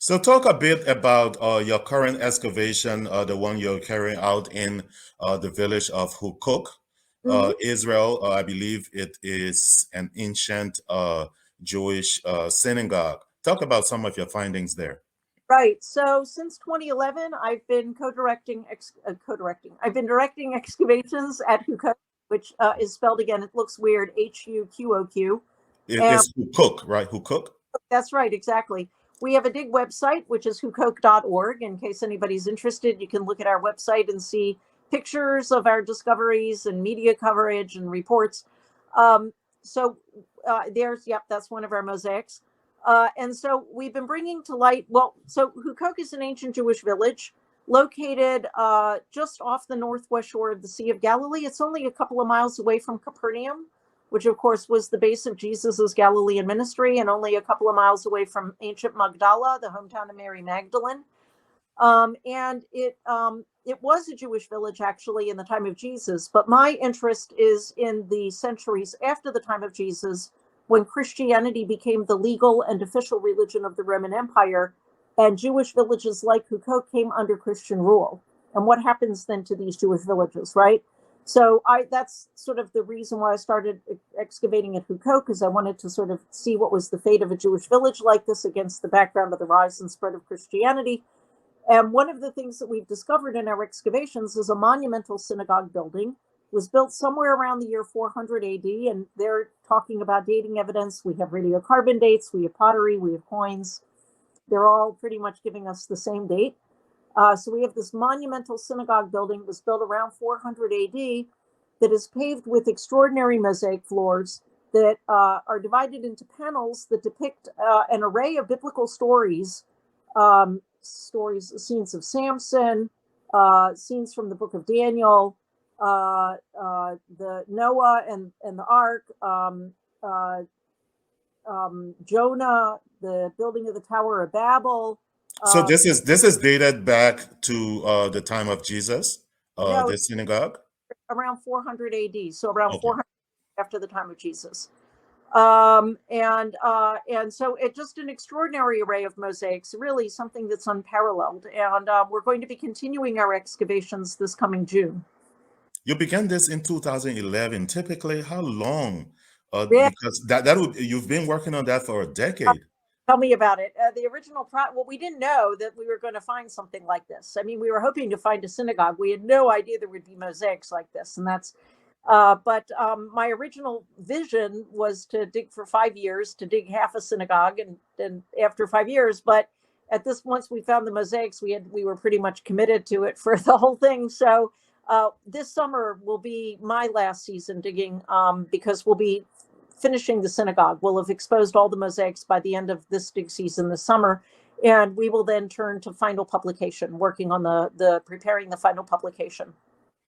So talk a bit about your current excavation, the one you're carrying out in the village of Huqoq, Mhm. Israel. I believe it is an ancient Jewish synagogue. Talk about some of your findings there. Right. So since 2011, I've been I've been directing excavations at Huqoq, which is spelled again. It looks weird. Huqoq. It And is Huqoq, right? Huqoq? that's right, exactly. We have a dig website, which is huqoq.org. In case anybody's interested, you can look at our website and see pictures of our discoveries and media coverage and reports. Um, yep, that's one of our mosaics. And so we've been bringing to light, so Huqoq is an ancient Jewish village located just off the northwest shore of the Sea of Galilee. It's only a couple of miles away from Capernaum, which of course was the base of Jesus's Galilean ministry, and only a couple of miles away from ancient Magdala, the hometown of Mary Magdalene. And it was a Jewish village actually in the time of Jesus, but my interest is in the centuries after the time of Jesus, when Christianity became the legal and official religion of the Roman Empire, and Jewish villages like Huqoq came under Christian rule. And what happens then to these Jewish villages, right? So that's sort of the reason why I started excavating at Huqoq, because I wanted to sort of see what was the fate of a Jewish village like this against the background of the rise and spread of Christianity. And one of the things that we've discovered in our excavations is a monumental synagogue building. It was built somewhere around the year 400 AD, and they're talking about dating evidence. We have radiocarbon dates, we have pottery, we have coins. They're all pretty much giving us the same date. So we have this monumental synagogue building that was built around 400 AD that is paved with extraordinary mosaic floors that are divided into panels that depict an array of biblical stories, scenes of Samson, scenes from the book of Daniel, the Noah and the Ark, Jonah, the building of the Tower of Babel. So this is dated back to the time of Jesus, No, the synagogue. around 400 AD, so around Okay. 400 after the time of Jesus. And so it's just an extraordinary array of mosaics, really something that's unparalleled. And we're going to be continuing our excavations this coming June. You began this in 2011. Typically, how long? Yeah, Because you've been working on that for a decade. tell me about it. The original well, we didn't know that we were going to find something like this. I mean, we were hoping to find a synagogue. We had no idea there would be mosaics like this, and that's. But my original vision was to dig for 5 years, to dig half a synagogue, and then after 5 years. But at this, once we found the mosaics, we were pretty much committed to it for the whole thing. So this summer will be my last season digging, because we'll be finishing the synagogue. We'll have exposed all the mosaics by the end of this dig season this summer, and we will then turn to final publication, working on the preparing the final publication.